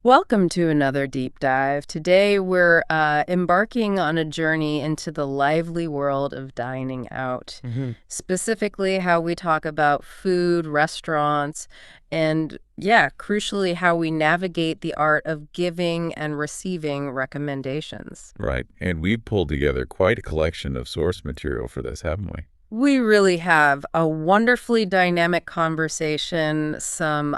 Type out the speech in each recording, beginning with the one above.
Welcome to another deep dive. Today we're embarking on a journey into the lively world of dining out, hmm specifically how we talk about food, restaurants, and yeah, crucially, how we navigate the art of giving and receiving recommendations. Right. And we've pulled together quite a collection of source material for this, haven't we? We really have a wonderfully dynamic conversation, some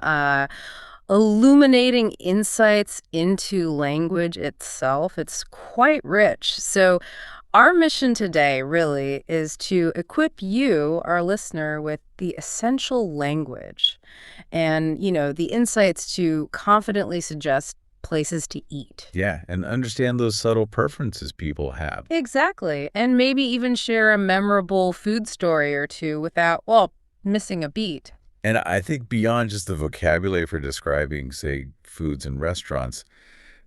illuminating insights into language itself. It's quite rich. So, our mission today really is to equip you, our listener, with the essential language and, the insights to confidently suggest places to eat. Yeah. And understand those subtle preferences people have. Exactly. And maybe even share a memorable food story or two without, well, missing a beat. And I think beyond just the vocabulary for describing, say, foods and restaurants,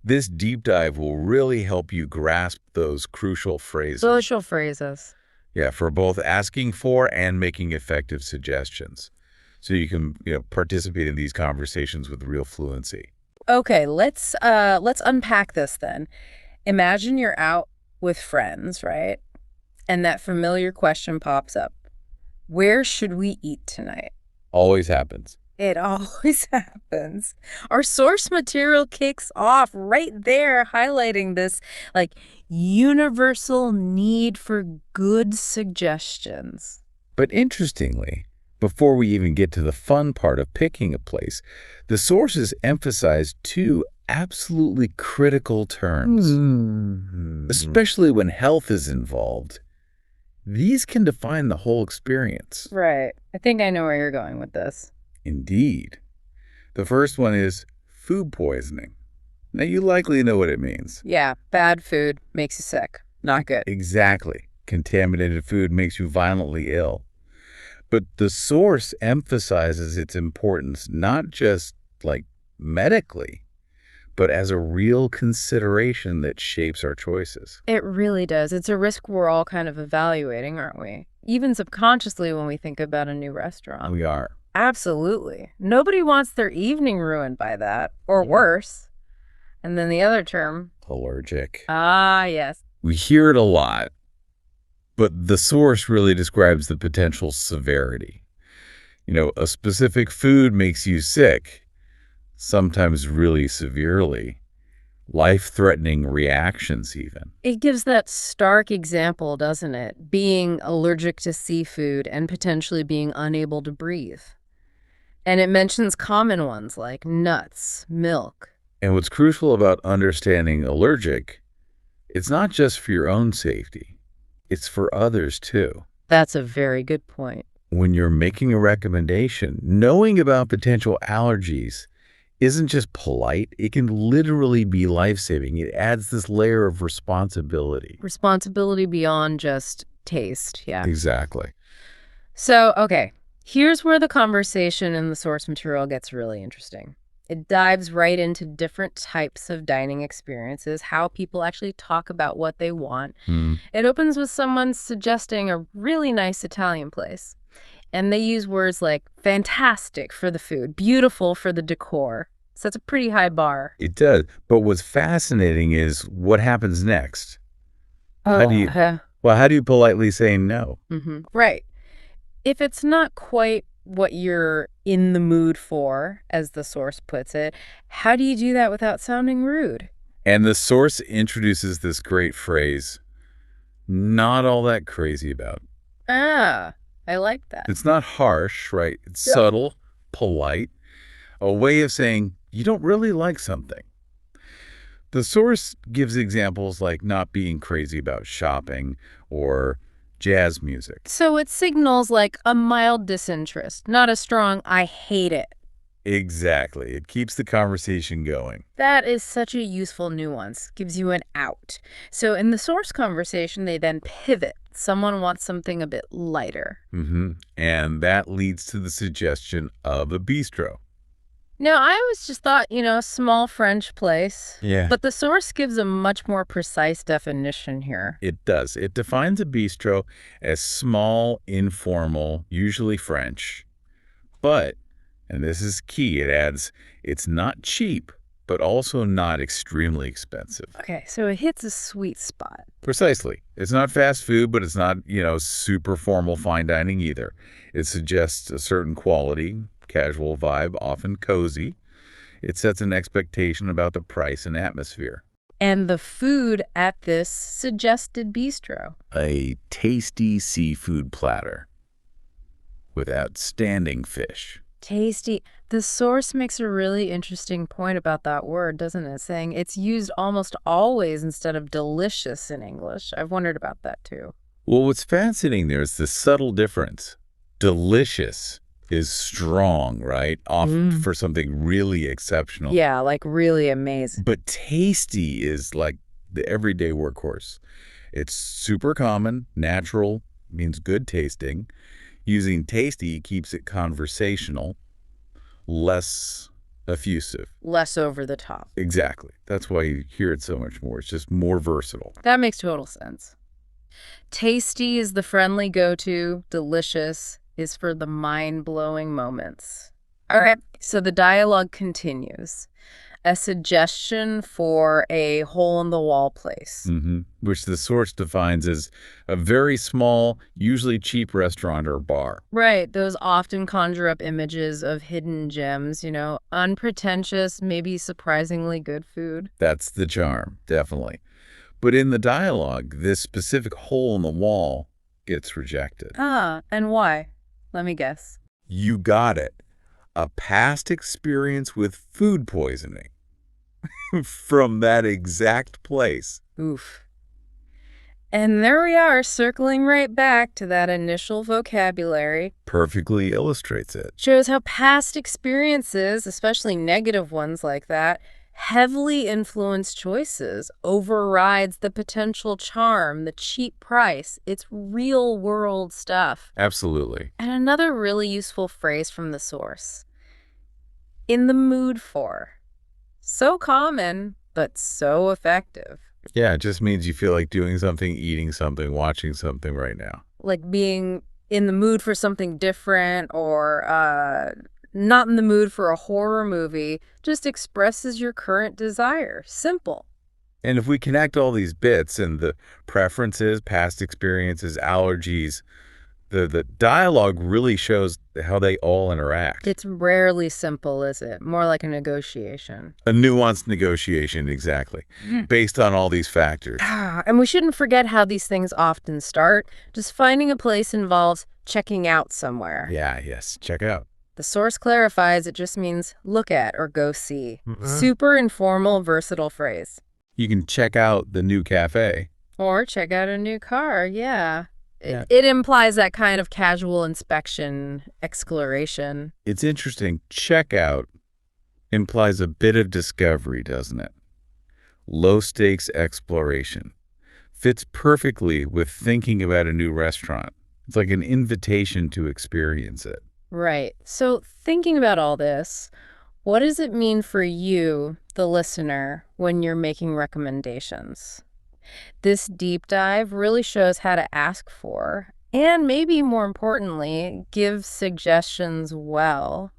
this deep dive will really help you grasp those crucial phrases. Social phrases. Yeah, for both asking for and making effective suggestions. So you can, participate in these conversations with real fluency. Okay, let's unpack this then. Imagine you're out with friends, right? And that familiar question pops up. Where should we eat tonight? Always happens. It always happens. Our source material kicks off right there, highlighting this like universal need for good suggestions. But interestingly, before we even get to the fun part of picking a place, the sources emphasize two absolutely critical terms, especially when health is involved. These can define the whole experience. Right. I think I know where you're going with this. Indeed. The first one is food poisoning. Now, you likely know what it means. Yeah, bad food makes you sick. Not good. Exactly. Contaminated food makes you violently ill. But the source emphasizes its importance not just like medically, but as a real consideration that shapes our choices. It really does. It's a risk we're all kind of evaluating, aren't we? Even subconsciously when we think about a new restaurant. We are. Absolutely. Nobody wants their evening ruined by that, or worse. And then the other term. Allergic. Ah, yes. We hear it a lot, but the source really describes the potential severity. A specific food makes you sick, sometimes really severely, life-threatening reactions even. It gives that stark example, doesn't it? Being allergic to seafood and potentially being unable to breathe. And it mentions common ones like nuts, milk. And what's crucial about understanding allergic, it's not just for your own safety, it's for others too. That's a very good point. When you're making a recommendation, knowing about potential allergies isn't just polite, it can literally be life-saving. It adds this layer of responsibility. Responsibility beyond just taste, yeah. Exactly. So, okay, here's where the conversation in the source material gets really interesting. It dives right into different types of dining experiences, how people actually talk about what they want. It opens with someone suggesting a really nice Italian place. And they use words like fantastic for the food, beautiful for the decor. So that's a pretty high bar. It does. But what's fascinating is what happens next. How do you, how do you politely say no? Right. If it's not quite what you're in the mood for, as the source puts it, how do you do that without sounding rude? And the source introduces this great phrase, not all that crazy about. Ah, I like that. It's not harsh, right? It's subtle, polite, a way of saying you don't really like something. The source gives examples like not being crazy about shopping or jazz music. So it signals like a mild disinterest, not a strong I hate it. Exactly. It keeps the conversation going. That is such a useful nuance, gives you an out. So in the source conversation, they then pivot. Someone wants something a bit lighter. And that leads to the suggestion of a bistro. Now, I always just thought, small French place. Yeah. But the source gives a much more precise definition here. It does. It defines a bistro as small, informal, usually French. But, and this is key, it adds, it's not cheap, but also not extremely expensive. Okay, so it hits a sweet spot. Precisely. It's not fast food, but it's not, super formal fine dining either. It suggests a certain quality, casual vibe, often cozy. It sets an expectation about the price and atmosphere. And the food at this suggested bistro. A tasty seafood platter with outstanding fish. Tasty. The source makes a really interesting point about that word, doesn't it? Saying it's used almost always instead of delicious in English. I've wondered about that too. Well, what's fascinating there is the subtle difference. Delicious is strong, right? Often for something really exceptional. Yeah, like really amazing. But tasty is like the everyday workhorse. It's super common, natural, means good tasting. Using tasty keeps it conversational, less effusive. Less over the top. Exactly. That's why you hear it so much more. It's just more versatile. That makes total sense. Tasty is the friendly go-to. Delicious is for the mind-blowing moments. All right, so the dialogue continues. A suggestion for a hole-in-the-wall place. Which the source defines as a very small, usually cheap restaurant or bar. Right, those often conjure up images of hidden gems, unpretentious, maybe surprisingly good food. That's the charm, definitely. But in the dialogue, this specific hole in the wall gets rejected. Ah, and why? Let me guess. You got it. A past experience with food poisoning from that exact place. Oof. And there we are, circling right back to that initial vocabulary. Perfectly illustrates it. Shows how past experiences, especially negative ones like that, heavily influence choices, overrides the potential charm, the cheap price. It's real-world stuff. Absolutely. And another really useful phrase from the source. In the mood for. So common, but so effective. Yeah, it just means you feel like doing something, eating something, watching something right now. Like being in the mood for something different or not in the mood for a horror movie just expresses your current desire. Simple. And if we connect all these bits and the preferences, past experiences, allergies, the dialogue really shows how they all interact. It's rarely simple, is it? More like a negotiation. A nuanced negotiation, exactly, based on all these factors. And we shouldn't forget how these things often start. Just finding a place involves checking out somewhere. Yes, check out. The source clarifies it just means look at or go see. Super informal, versatile phrase. You can check out the new cafe. Or check out a new car, yeah. It implies that kind of casual inspection, exploration. It's interesting. Check out implies a bit of discovery, doesn't it? Low-stakes exploration. Fits perfectly with thinking about a new restaurant. It's like an invitation to experience it. Right. So thinking about all this, what does it mean for you, the listener, when you're making recommendations? This deep dive really shows how to ask for, and maybe more importantly, give suggestions well,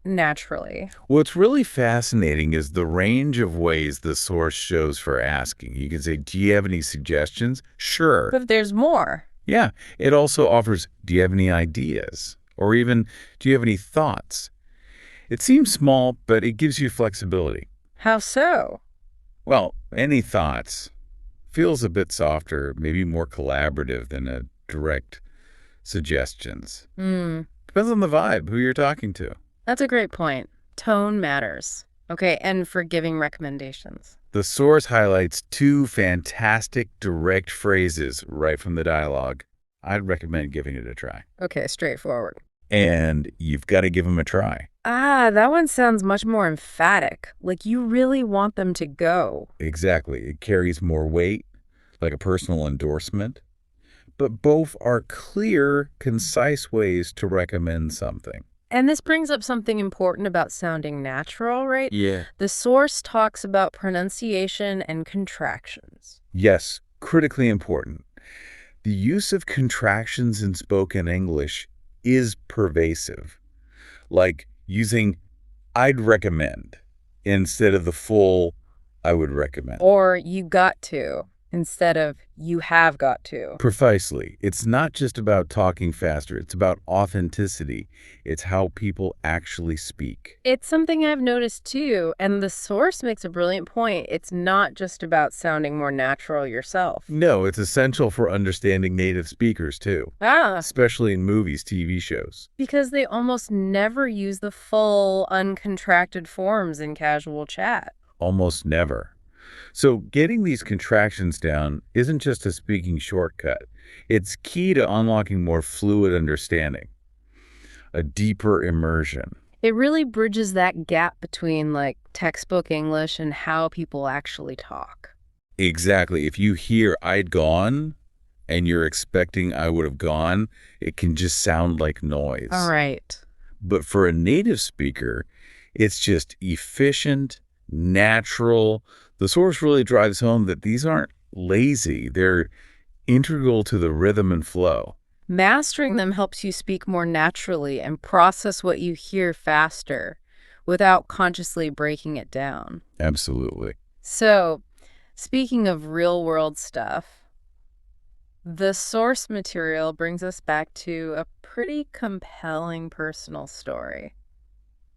naturally. What's really fascinating is the range of ways the source shows for asking. You can say, do you have any suggestions? Sure. But there's more. Yeah. It also offers, do you have any ideas? Or even, do you have any thoughts? It seems small, but it gives you flexibility. How so? Well, any thoughts feels a bit softer, maybe more collaborative than a direct suggestions. Depends on the vibe, who you're talking to. That's a great point. Tone matters. Okay, and for giving recommendations. The source highlights two fantastic direct phrases right from the dialogue. I'd recommend giving it a try. Okay, straightforward. And you've got to give them a try. That one sounds much more emphatic. Like you really want them to go. Exactly. It carries more weight, like a personal endorsement. But both are clear, concise ways to recommend something. And this brings up something important about sounding natural, right? Yeah. The source talks about pronunciation and contractions. Yes, critically important. The use of contractions in spoken English is pervasive. Like using I'd recommend instead of the full "I would recommend." Or you got to instead of you have got to. Precisely. It's not just about talking faster. It's about authenticity. It's how people actually speak. It's something I've noticed too, and the source makes a brilliant point. It's not just about sounding more natural yourself. No, it's essential for understanding native speakers, too, Ah, especially in movies, TV shows. because they almost never use the full, uncontracted forms in casual chat. Almost never. So getting these contractions down isn't just a speaking shortcut. It's key to unlocking more fluid understanding, a deeper immersion. It really bridges that gap between, like, textbook English and how people actually talk. Exactly. If you hear "I'd gone" and you're expecting "I would have gone," it can just sound like All noise. right. But for a native speaker, it's just efficient, natural. The source really drives home that these aren't lazy. They're integral to the rhythm and flow. Mastering them helps you speak more naturally and process what you hear faster without consciously breaking it down. Absolutely. So, speaking of real world stuff, the source material brings us back to a pretty compelling personal story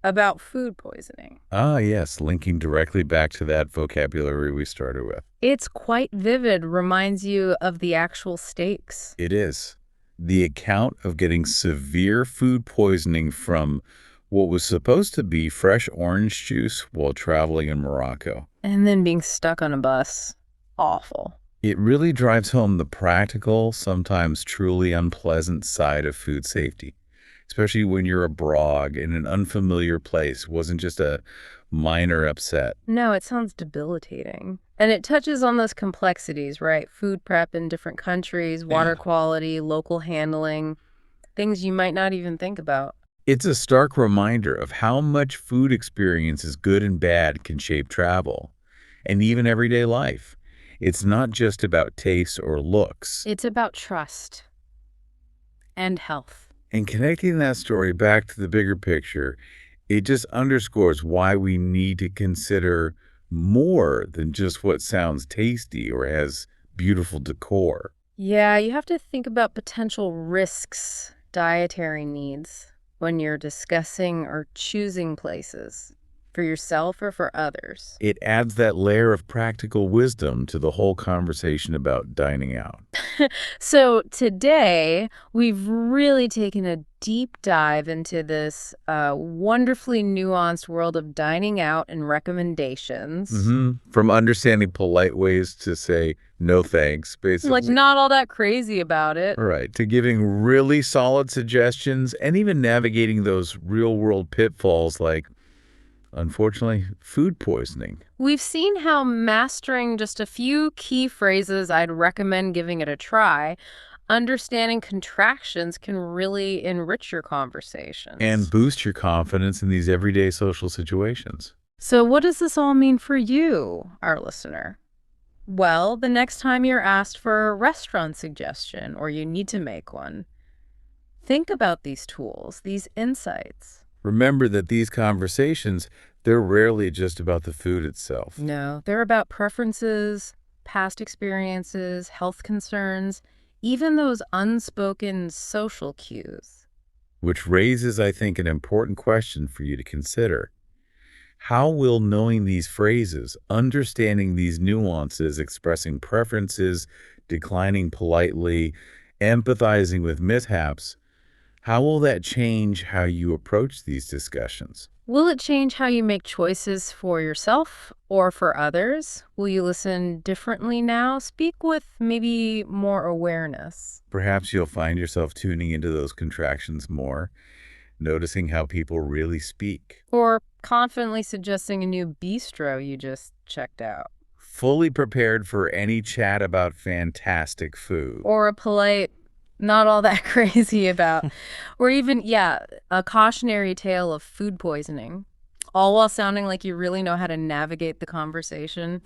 about food poisoning. Ah, yes, linking directly back to that vocabulary we started with. It's quite vivid, reminds you of the actual stakes. It is. The account of getting severe food poisoning from what was supposed to be fresh orange juice while traveling in Morocco. And then being stuck on a bus. Awful. It really drives home the practical, sometimes truly unpleasant side of food safety, especially when you're abroad in an unfamiliar place. It wasn't just a minor upset. No, it sounds debilitating. And it touches on those complexities, right? Food prep in different countries, water Yeah. quality, local handling, things you might not even think about. It's a stark reminder of how much food experiences, good and bad, can shape travel and even everyday life. It's not just about taste or looks. It's about trust and health. And connecting that story back to the bigger picture, it just underscores why we need to consider more than just what sounds tasty or has beautiful decor. Yeah, you have to think about potential risks, dietary needs, when you're discussing or choosing places for yourself or for others. It adds that layer of practical wisdom to the whole conversation about dining out. So today, we've really taken a deep dive into this wonderfully nuanced world of dining out and recommendations. From understanding polite ways to say no thanks, Like, basically. not all that crazy about it. Right, to giving really solid suggestions and even navigating those real-world pitfalls like, unfortunately, food poisoning. We've seen how mastering just a few key phrases I'd recommend giving it a try, understanding contractions can really enrich your conversations. And boost your confidence in these everyday social situations. So what does this all mean for you, our listener? Well, the next time you're asked for a restaurant suggestion or you need to make one, think about these tools, these insights. Remember that these conversations, they're rarely just about the food itself. No, they're about preferences, past experiences, health concerns, even those unspoken social cues. Which raises, I think, an important question for you to consider. How will knowing these phrases, understanding these nuances, expressing preferences, declining politely, empathizing with mishaps, how will that change how you approach these discussions? Will it change how you make choices for yourself or for others? Will you listen differently now? Speak with maybe more awareness. Perhaps you'll find yourself tuning into those contractions more, noticing how people really speak. Or confidently suggesting a new bistro you just checked out. Fully prepared for any chat about fantastic food. Or a polite, not all that crazy about, or even, yeah, a cautionary tale of food poisoning, all while sounding like you really know how to navigate the conversation.